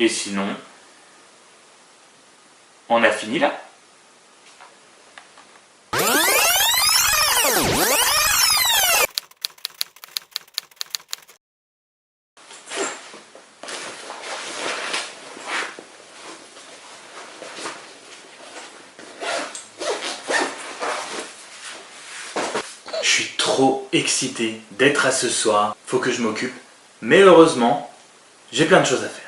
Et sinon, on a fini là. Je suis trop excité d'être à ce soir, faut que je m'occupe, mais heureusement, j'ai plein de choses à faire.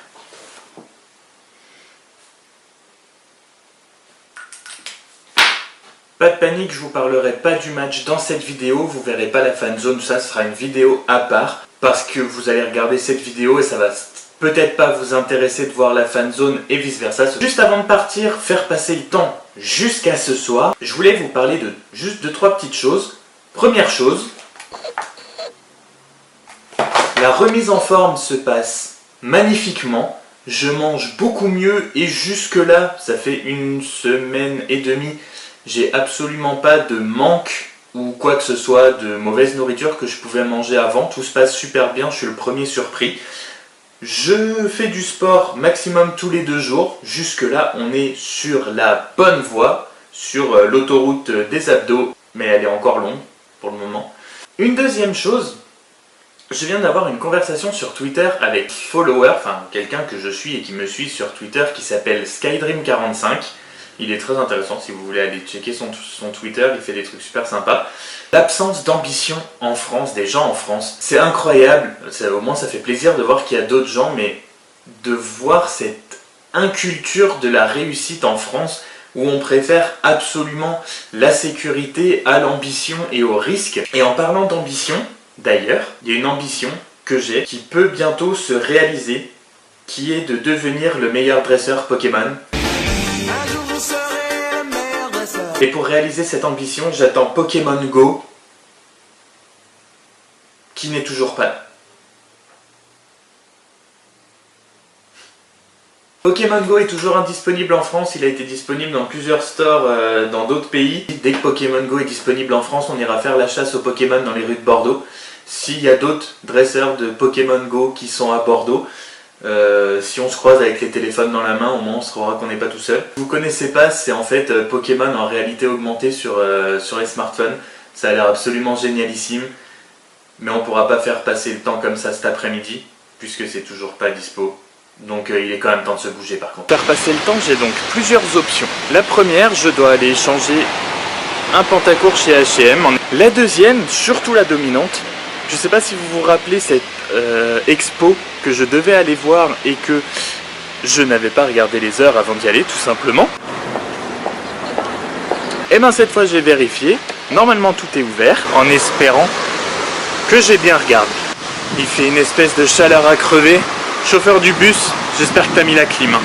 Pas de panique, je vous parlerai pas du match dans cette vidéo, vous verrez pas la fan zone, ça sera une vidéo à part, parce que vous allez regarder cette vidéo et ça va peut-être pas vous intéresser de voir la fan zone et vice versa. Juste avant de partir, faire passer le temps jusqu'à ce soir, je voulais vous parler de juste 2-3 petites choses. Première chose, la remise en forme se passe magnifiquement, je mange beaucoup mieux et jusque là, ça fait 1 semaine et demie, j'ai absolument pas de manque ou quoi que ce soit de mauvaise nourriture que je pouvais manger avant, tout se passe super bien, je suis le premier surpris. Je fais du sport maximum tous les 2 jours, jusque là on est sur la bonne voie, sur l'autoroute des abdos, mais elle est encore longue pour le moment. Une deuxième chose, je viens d'avoir une conversation sur Twitter avec follower, enfin quelqu'un que je suis et qui me suit sur Twitter qui s'appelle Skydream45. Il est très intéressant si vous voulez aller checker son Twitter, il fait des trucs super sympas. L'absence d'ambition en France, des gens en France, c'est incroyable. Au moins ça fait plaisir de voir qu'il y a d'autres gens, mais de voir cette inculture de la réussite en France où on préfère absolument la sécurité à l'ambition et au risque. Et en parlant d'ambition, d'ailleurs, il y a une ambition que j'ai qui peut bientôt se réaliser, qui est de devenir le meilleur dresseur Pokémon. Et pour réaliser cette ambition, j'attends Pokémon Go, qui n'est toujours pas là. Pokémon Go est toujours indisponible en France, il a été disponible dans plusieurs stores dans d'autres pays. Dès que Pokémon Go est disponible en France, on ira faire la chasse aux Pokémon dans les rues de Bordeaux. S'il y a d'autres dresseurs de Pokémon Go qui sont à Bordeaux, si on se croise avec les téléphones dans la main, au moins on saura qu'on n'est pas tout seul. Si vous connaissez pas, c'est en fait Pokémon en réalité augmentée sur les smartphones. Ça a l'air absolument génialissime, mais on pourra pas faire passer le temps comme ça cet après-midi, puisque c'est toujours pas dispo. Donc il est quand même temps de se bouger par contre. Pour faire passer le temps, j'ai donc plusieurs options. La première, je dois aller changer un pantacourt chez H&M. La deuxième, surtout la dominante, je sais pas si vous vous rappelez cette expo que je devais aller voir et que je n'avais pas regardé les heures avant d'y aller tout simplement. Et bien cette fois j'ai vérifié, normalement tout est ouvert, en espérant que j'ai bien regardé. Il fait une espèce de chaleur à crever. Chauffeur du bus, j'espère que t'as mis la clim.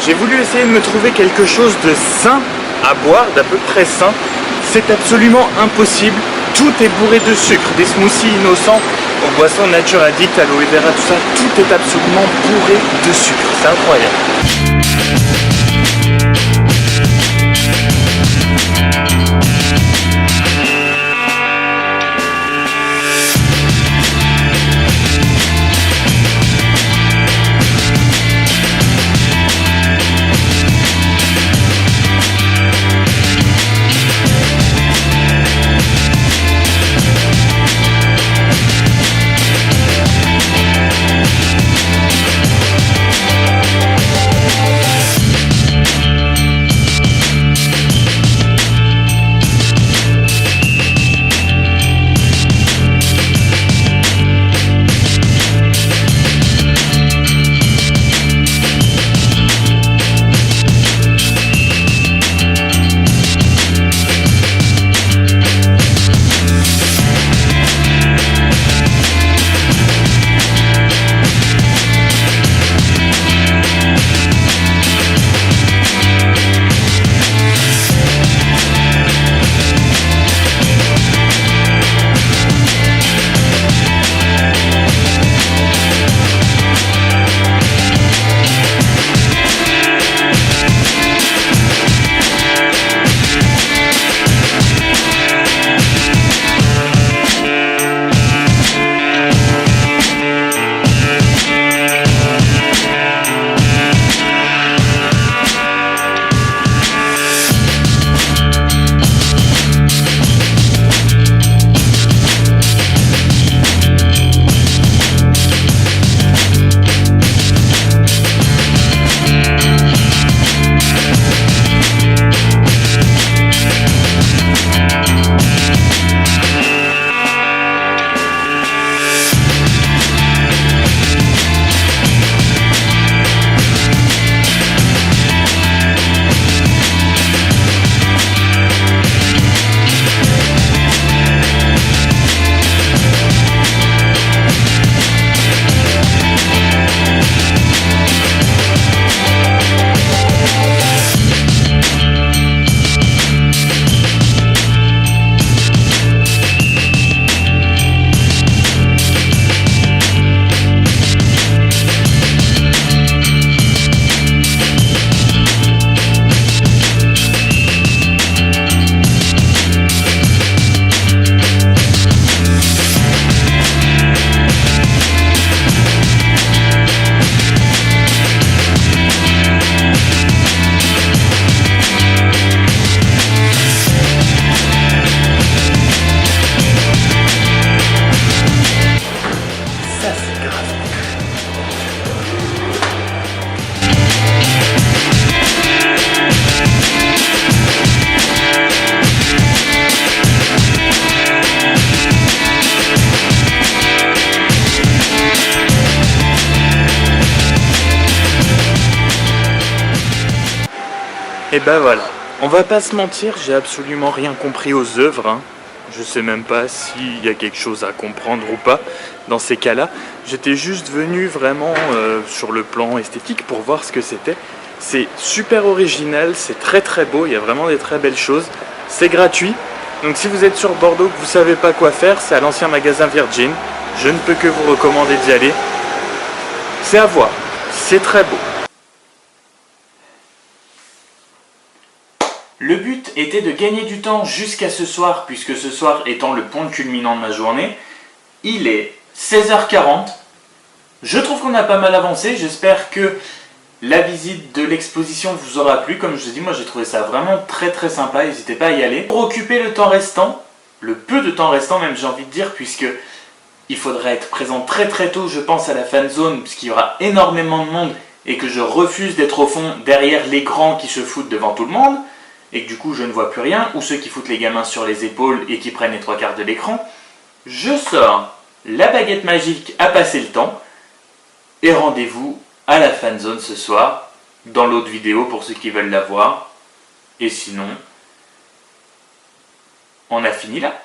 J'ai voulu essayer de me trouver quelque chose de sain à boire, d'à peu près sain. C'est absolument impossible. Tout est bourré de sucre. Des smoothies innocents aux boissons nature addict, aloe vera, tout ça. Tout est absolument bourré de sucre. C'est incroyable. Et ben voilà, on va pas se mentir, j'ai absolument rien compris aux œuvres, hein. Je sais même pas s'il y a quelque chose à comprendre ou pas dans ces cas-là. J'étais juste venu vraiment sur le plan esthétique pour voir ce que c'était. C'est super original, c'est très très beau, il y a vraiment des très belles choses. C'est gratuit, donc si vous êtes sur Bordeaux que vous savez pas quoi faire, c'est à l'ancien magasin Virgin. Je ne peux que vous recommander d'y aller. C'est à voir, c'est très beau. Le but était de gagner du temps jusqu'à ce soir, puisque ce soir étant le point culminant de ma journée. Il est 16h40. Je trouve qu'on a pas mal avancé. J'espère que la visite de l'exposition vous aura plu. Comme je vous ai dit, moi j'ai trouvé ça vraiment très très sympa. N'hésitez pas à y aller. Pour occuper le temps restant, le peu de temps restant même j'ai envie de dire, puisque il faudra être présent très très tôt, je pense, à la fan zone, puisqu'il y aura énormément de monde et que je refuse d'être au fond derrière l'écran qui se fout devant tout le monde. Et que du coup je ne vois plus rien, ou ceux qui foutent les gamins sur les épaules et qui prennent les 3/4 de l'écran, je sors la baguette magique à passer le temps, et rendez-vous à la fanzone ce soir, dans l'autre vidéo pour ceux qui veulent la voir, et sinon, on a fini là.